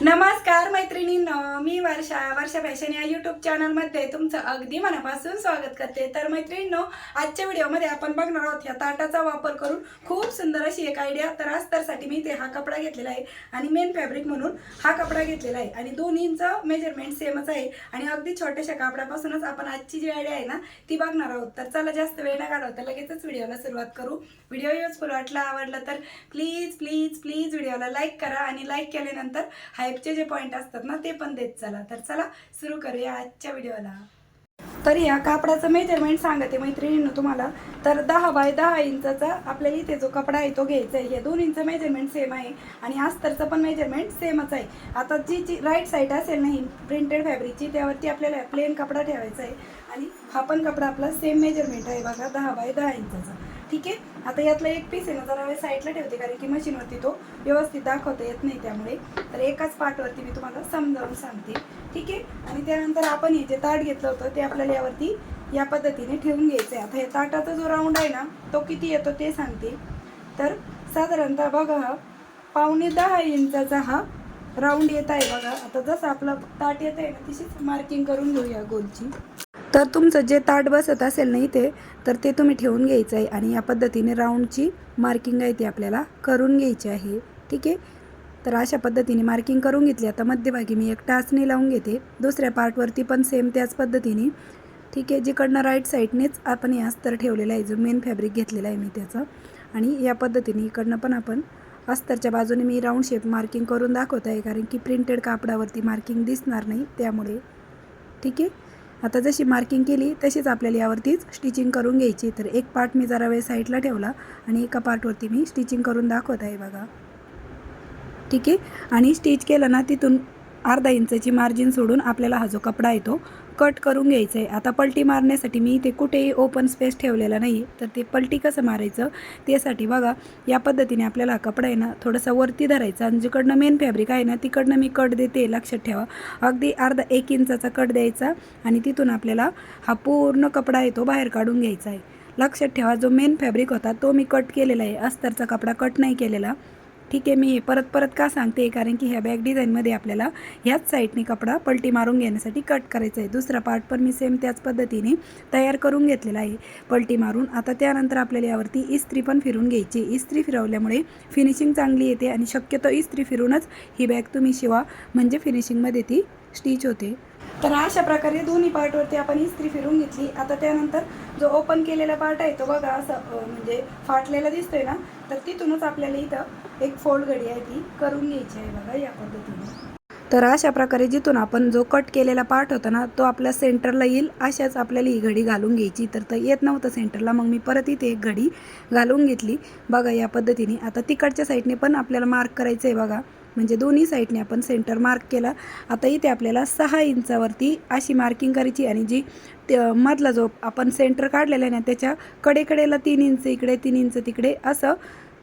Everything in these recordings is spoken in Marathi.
नमस्कार मैत्रिणींनो, मी वर्षा फॅशन या यूट्यूब चॅनलमध्ये तुमचं अगदी मनापासून स्वागत करते। तर मैत्रिणींनो, आजच्या व्हिडिओमध्ये आपण बघणार आहोत या ताटाचा वापर करून खूप सुंदर अशी एक आयडिया। तर अस्तरसाठी मी इथे हा कपडा घेतलेला आहे आणि मेन फॅब्रिक म्हणून हा कपडा घेतलेला आहे आणि दोन्हींचं मेजरमेंट सेमच आहे आणि अगदी छोट्याशा कापडापासूनच आपण आजची जी आयडिया आहे ना ती बघणार आहोत। तर चला जास्त वेळ न घालवता लगेचच व्हिडिओला सुरुवात करू। व्हिडिओ युजफुल वाटला, आवडला तर प्लीज प्लीज प्लीज व्हिडिओला लाईक करा आणि लाईक केल्यानंतर हाईपचे जे पॉइंट असतात ना ते पण देत चला। तर चला सुरू करूया आजच्या व्हिडिओला। तर या कापडाचं मेजरमेंट सांगते मैत्रिणींनो तुम्हाला। तर 10 बाय 10 इंचाचा आपल्याला इथे जो कपडा आहे तो घ्यायचा आहे। हे दोन्हींचं मेजरमेंट सेम आहे आणि अस्तरचं पण मेजरमेंट सेमच आहे। आता जी राईट साईड असेल नाही प्रिंटेड फॅब्रिकची त्यावरती आपल्याला प्लेन कपडा ठेवायचा आहे आणि हा पण कपडा आपला सेम मेजरमेंट आहे बघा, 10 बाय 10 इंचाचा। ठीक आहे, आता यातला एक पीस आहे ना जरा वेळ साईडला ठेवते कारण की मशीनवरती तो व्यवस्थित दाखवता येत नाही त्यामुळे। तर एकाच पार्टवरती मी तुम्हाला समजावून सांगते। ठीक आहे, आणि त्यानंतर आपण हे जे ताट घेतलं होतं ते आपल्याला यावरती या पद्धतीने ठेवून घ्यायचं आहे। आता हे ताटाचा जो राऊंड आहे ना तो किती येतो ते सांगते। तर साधारणतः बघा हा 9.25 इंचाचा हा राऊंड येत आहे बघा। आता जसं आपलं ताट येत आहे ना तशीच मार्किंग करून घेऊया गोलची। तर तुमचं जे ताट बसत असेल ना इथे तर ते तुम्ही ठेवून घ्यायचं आहे आणि या पद्धतीने राऊंडची मार्किंग आहे ती आपल्याला करून घ्यायची आहे। ठीक आहे, तर अशा पद्धतीने मार्किंग करून घेतली। आता मध्यभागी मी एक टाचणी लावून घेते, दुसऱ्या पार्टवरती पण सेम त्याच पद्धतीने। ठीक आहे, जिकडनं राईट साईडनेच आपण हे अस्तर ठेवलेलं आहे जो मेन फॅब्रिक घेतलेला आहे मी त्याचं, आणि या पद्धतीने इकडनं पण आपण अस्तरच्या बाजूने मी राऊंड शेप मार्किंग करून दाखवत आहे कारण की प्रिंटेड कापडावरती मार्किंग दिसणार नाही त्यामुळे। ठीक आहे, आता जशी मार्किंग केली तशीच आपल्याला यावरतीच स्टिचिंग करून घ्यायची। तर एक पार्ट मी जरा वेळ साईडला ठेवला आणि एका पार्टवरती मी स्टिचिंग करून दाखवत आहे बघा। ठीक आहे, आणि स्टिच केलं ना तिथून अर्धा इंचाची मार्जिन सोडून आपल्याला हा जो कपडा आहे तो कट करून घ्यायचा आहे। आता पलटी मारण्यासाठी मी इथे कुठेही ओपन स्पेस ठेवलेला नाही, तर ते पलटी कसं मारायचं त्यासाठी बघा या पद्धतीने आपल्याला हा कपडा आहे ना थोडंसं वरती धरायचा आणि जिकडनं मेन फॅब्रिक आहे ना तिकडनं मी कट देते, लक्षात ठेवा। अगदी अर्धा 1 इंचाचा कट द्यायचा आणि तिथून आपल्याला हा पूर्ण कपडा आहे तो बाहेर काढून घ्यायचा आहे। लक्षात ठेवा, जो मेन फॅब्रिक होता तो मी कट केलेला आहे, अस्तरचा कपडा कट नाही केलेला। ठीक आहे, मी परत परत का सांगते कारण की ह्या बॅक डिझाईनमध्ये आपल्याला ह्याच साईडने कपडा पलटी मारून घेण्यासाठी कट करायचा आहे। दुसरा पार्ट पण मी सेम त्याच पद्धतीने तयार करून घेतलेला आहे पलटी मारून। आता त्यानंतर आपल्याला यावरती इस्त्री पण फिरून घ्यायची। इस्त्री फिरवल्यामुळे फिनिशिंग चांगली येते आणि शक्यतो इस्त्री फिरूनच ही बॅग तुम्ही शिवा म्हणजे फिनिशिंगमध्ये ती स्टिच होते। तर अशा प्रकारे दोन्ही पार्टवरती आपण इस्त्री फिरून घेतली। आता त्यानंतर जो ओपन केलेला पार्ट आहे तो बघा असं म्हणजे फाटलेला दिसतोय ना, तर तिथूनच आपल्याला इथं एक फोल्ड घडी आहे ती करून घ्यायची आहे बघा या पद्धतीने। तर अशा प्रकारे जिथून आपण जो कट केलेला पार्ट होता ना तो आपल्या सेंटरला येईल अशाच आपल्याला ही घडी घालून घ्यायची। तर येत नव्हतं सेंटरला, मग मी परत इथे एक घडी घालून घेतली बघा या पद्धतीने। आता तिकडच्या साईडने पण आपल्याला मार्क करायचं आहे बघा, म्हणजे दोन्ही साईडने आपण सेंटर मार्क केला। आता इथे आपल्याला 6 इंचावरती अशी मार्किंग करायची आणि जी मधला जो आपण सेंटर काढलेला आहे ना त्याच्या कडेकडेला 3 इंच इकडे 3 इंच तिकडे असं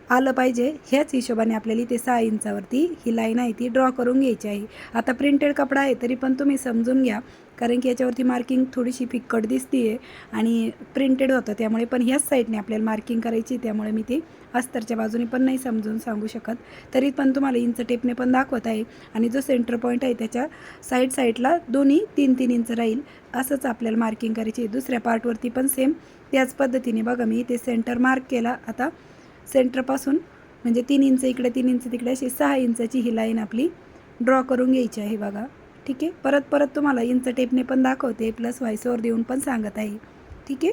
आलं पाहिजे। ह्याच हिशोबाने आपल्याला इथे 6 इंचावरती ही लाईन आहे ती ड्रॉ करून घ्यायची आहे। आता प्रिंटेड कपडा आहे तरी पण तुम्ही समजून घ्या कारण की याच्यावरती मार्किंग थोडीशी फिक्कट दिसते आहे आणि प्रिंटेड होतं त्यामुळे, पण ह्याच साईडने आपल्याला मार्किंग करायची त्यामुळे मी ते अस्तरच्या बाजूने पण नाही समजून सांगू शकत, तरी पण तुम्हाला इंच टेपने पण दाखवत आहे। आणि जो सेंटर पॉईंट आहे त्याच्या साईडला दोन्ही 3-3 इंच राहील असंच आपल्याला मार्किंग करायची आहे। दुसऱ्या पार्टवरती पण सेम त्याच पद्धतीने बघा मी इथे सेंटर मार्क केला। आता सेंटरपासून म्हणजे 3 इंच इकडे 3 इंच तिकडे अशी 6 इंचाची ही लाईन आपली ड्रॉ करून घ्यायची आहे बघा। ठीक आहे, परत तुम्हाला इंच टेपने पण दाखवते प्लस व्हॉइसओव्हर देऊन पण सांगत आहे। ठीक आहे,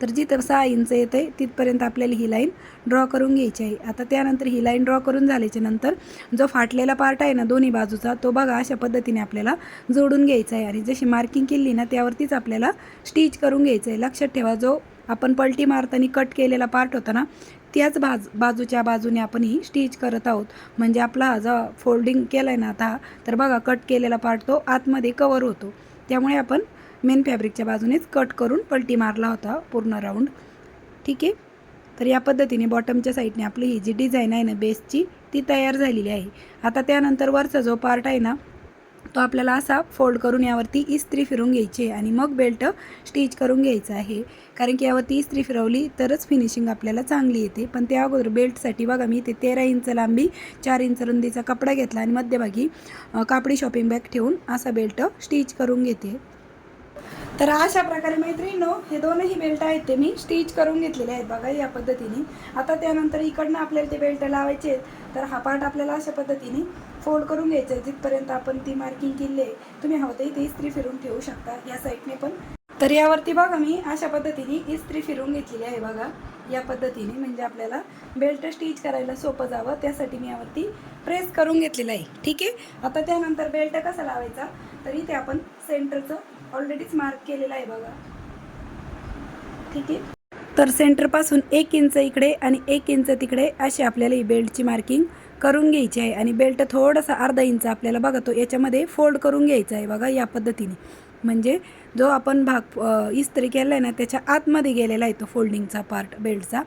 तर जिथं 6 इंच येते तिथपर्यंत आपल्याला ही लाईन ड्रॉ करून घ्यायची आहे। आता त्यानंतर ही लाईन ड्रॉ करून झाल्याच्या नंतर जो फाटलेला पार्ट आहे ना दोन्ही बाजूचा तो बघा अशा पद्धतीने आपल्याला जोडून घ्यायचा आहे आणि जशी मार्किंग केली ना त्यावरतीच आपल्याला स्टिच करून घ्यायचं आहे। लक्षात ठेवा, जो आपण पलटी मारताना कट केलेला पार्ट होता ना त्याच बाजूच्या बाजूने आपण ही स्टिच करत आहोत, म्हणजे आपला हा जो फोल्डिंग केला आहे ना आता तर बघा कट केलेला पार्ट तो आतमध्ये कवर होतो, त्यामुळे आपण मेन फॅब्रिकच्या बाजूनेच कट करून पलटी मारला होता पूर्ण राऊंड। ठीक आहे, तर या पद्धतीने बॉटमच्या साईडने आपली ही जी डिझाईन आहे ना बेसची ती तयार झालेली आहे। आता त्यानंतर वरचा जो पार्ट आहे ना तो आपल्याला असा फोल्ड करून यावरती इस्त्री फिरून घ्यायची आहे आणि मग बेल्ट स्टिच करून घ्यायचा आहे. कारण की यावरती इस्त्री फिरवली तरच फिनिशिंग आपल्याला चांगली येते. पण त्या अगोदर बेल्टसाठी बघा मी ते 13 इंच लांबी 4 इंच रुंदीचा कपडा घेतला आणि मध्यभागी कापडी शॉपिंग बॅग ठेवून असा बेल्ट स्टिच करून घेते. तर अशा प्रकारे मैत्रिणींनो हे दोनही बेल्ट आहेत ते मी स्टिच करून घेतलेले आहेत बघा या पद्धतीने. आता त्यानंतर इकडनं आपल्याला ते बेल्ट लावायचे आहेत. तर हा पार्ट आपल्याला अशा पद्धतीने फोल्ड करून घ्यायचं आहे जिथपर्यंत आपण ती मार्किंग केली आहे. तुम्ही हवं तर इथे इस्त्री फिरून ठेवू शकता या साईडने पण. तर यावरती बघा मी अशा पद्धतीने इस्त्री फिरून घेतलेली आहे बघा या पद्धतीने, म्हणजे आपल्याला बेल्ट स्टिच करायला सोपं जावं त्यासाठी मी यावरती प्रेस करून घेतलेलं आहे. ठीक आहे. आता त्यानंतर बेल्ट कसा लावायचा तर इथे आपण सेंटरचं ऑलरेडीच मार्क केलेलं आहे बघा. ठीक आहे. तर सेंटरपासून 1 इंच इकडे आणि 1 इंच तिकडे अशी आपल्याला ही बेल्टची मार्किंग करून घ्यायची आहे. आणि बेल्ट थोडासा अर्धा इंच आपल्याला बघा तो याच्यामध्ये फोल्ड करून घ्यायचा आहे बघा या पद्धतीने, म्हणजे जो आपण भाग इस्त्री केला आहे ना त्याच्या आतमध्ये गेलेला आहे तो फोल्डिंगचा पार्ट बेल्टचा.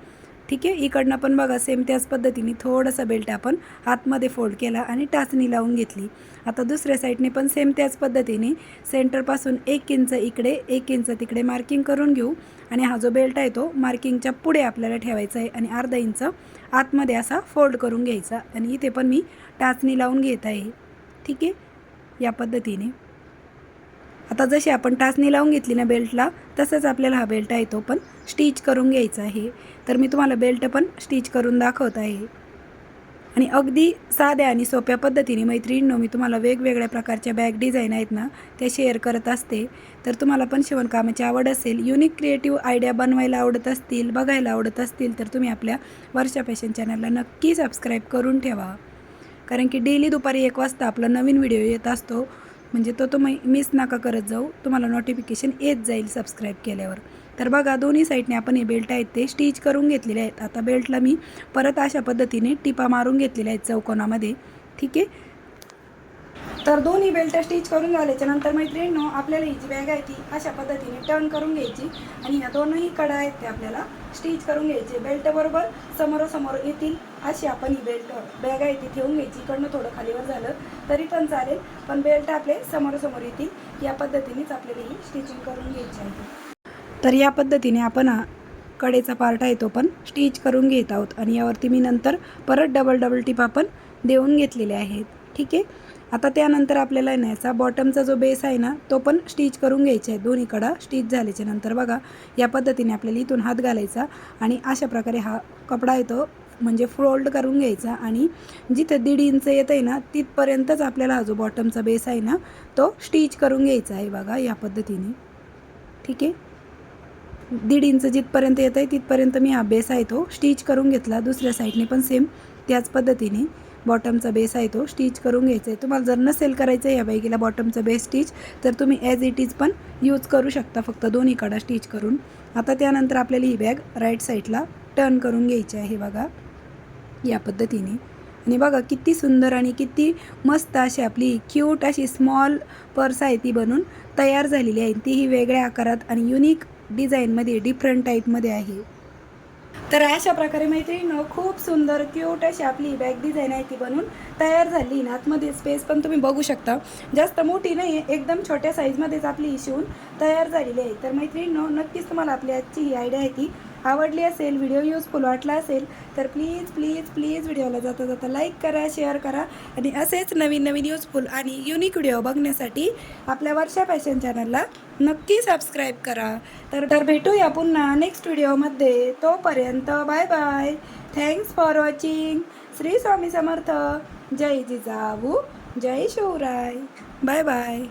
ठीक आहे. इकडनं पण बघा सेम त्याच पद्धतीने थोडासा बेल्ट आपण आतमध्ये फोल्ड केला आणि टाचणी लावून घेतली. आता दुसऱ्या साईडने पण सेम त्याच पद्धतीने सेंटरपासून 1 इंच इकडे 1 इंच तिकडे मार्किंग करून घेऊ. आणि हा जो बेल्ट आहे तो मार्किंगच्या पुढे आपल्याला ठेवायचा आहे आणि अर्धा इंच आतमध्ये असा फोल्ड करून घ्यायचा. आणि इथे पण मी टाचणी लावून घेत आहे. ठीक आहे. या पद्धतीने आता जशी आपण टाचणी लावून घेतली ना बेल्टला तसंच आपल्याला हा बेल्ट आहे तो पण स्टिच करून घ्यायचा आहे. तर मी तुम्हाला बेल्ट पण स्टिच करून दाखवत आहे. आणि अगदी साध्या आणि सोप्या पद्धतीने मैत्रिणींनो मी तुम्हाला वेगवेगळ्या प्रकारच्या बॅग डिझाईन आहेत ना त्या शेअर करत असते. तर तुम्हाला पण शिवणकामाची आवड असेल, युनिक क्रिएटिव्ह आयडिया बनवायला आवडत असतील, बघायला आवडत असतील तर तुम्ही आपल्या वर्षा फॅशन चॅनलला नक्की सबस्क्राईब करून ठेवा. कारण की डेली दुपारी 1 वाजता आपला नवीन व्हिडिओ येत असतो, म्हणजे तो तुम्ही मिस नका करत जाऊ, तुम्हाला नोटिफिकेशन येत जाईल सबस्क्राईब केल्यावर. तर बघा दोन्ही साईडने आपण हे बेल्ट आहेत ते स्टिच करून घेतलेले आहेत. आता बेल्टला मी परत अशा पद्धतीने टिपा मारून घेतलेल्या आहेत चौकोनामध्ये. ठीक आहे. तर दोन्ही बेल्ट स्टिच करून झाल्याच्या नंतर मैत्रिणींनो आपल्याला ही जी बॅग आहे ती अशा पद्धतीने टर्न करून घ्यायची आणि ह्या दोनही कडा आहेत ते आपल्याला स्टिच करून घ्यायचे. बेल्ट बरोबर समोरासमोर येतील अशी आपण ही बेल्ट बॅग आहे ती ठेवून घ्यायची. इकडनं थोडं खालीवर झालं तरी पण चालेल, पण बेल्ट आपले समोरासमोर येतील या पद्धतीनेच आपल्याला ही स्टिचिंग करून घ्यायची आहे. तर या पद्धतीने आपण कडेचा पार्ट आहे तो पण स्टिच करून घेत आहोत आणि यावरती मी नंतर परत डबल टिपा पण देऊन घेतलेले आहेत. ठीक आहे. आता त्यानंतर आपल्याला याचा बॉटमचा जो बेस आहे ना तो पण स्टिच करून घ्यायचा आहे. दोन्ही कडा स्टिच झाल्याच्या नंतर बघा या पद्धतीने आपल्याला इथून हात घालायचा आणि अशा प्रकारे हा कपडा आहे तो म्हणजे फोल्ड करून घ्यायचा आणि जिथे 1.5 इंच येत आहे ना तिथपर्यंतच आपल्याला हा जो बॉटमचा बेस आहे ना तो स्टिच करून घ्यायचा आहे बघा या पद्धतीने. ठीक आहे. 1.5 इंच जिथपर्यंत येत आहे तिथपर्यंत मी हा बेस आहे तो स्टिच करून घेतला. दुसऱ्या साईडने पण सेम त्याच पद्धतीने बॉटमचा बेस आहे तो स्टिच करून घ्यायचा आहे. तुम्हाला जर नसेल करायचं या बॅगीला बॉटमचा बेस स्टिच तर तुम्ही ॲज इट इज पण यूज करू शकता फक्त दोन्ही कडा स्टिच करून. आता त्यानंतर आपल्याला ही बॅग राईट साईडला टर्न करून घ्यायची आहे बघा या पद्धतीने. आणि बघा किती सुंदर आणि किती मस्त अशी आपली क्यूट अशी स्मॉल पर्स आहे ती बनून तयार झालेली आहे. तीही वेगळ्या आकारात आणि युनिक डिझाईनमध्ये डिफरंट टाईपमध्ये आहे. तर अशा प्रकारे मैत्रिणींनो खूप सुंदर क्यूट अशी आपली बॅग डिझाईन आहे ती बनून तयार झाली. आतमध्ये स्पेस पण तुम्ही बघू शकता, जास्त मोठी नाही आहे, एकदम छोट्या साईजमध्येच आपली ही शिवून तयार झालेली आहे. तर मैत्रिणींनो नक्कीच तुम्हाला आपली आजची ही आयडिया आहे ती आवडली असेल, व्हिडिओ युजफुल वाटला असेल तर प्लीज प्लीज प्लीज व्हिडिओला जाता जाता लाईक करा, शेअर करा आणि असेच नवीन नवीन युजफुल आणि युनिक व्हिडिओ बघण्यासाठी आपल्या वर्षा फॅशन चॅनलला नक्की सबस्क्राईब करा. तर भेटूया पुन्हा नेक्स्ट व्हिडिओमध्ये. तोपर्यंत bye bye. Thanks for watching. Shri Swami Samarth. जय जिजाऊ, जय शिवराय. Bye bye.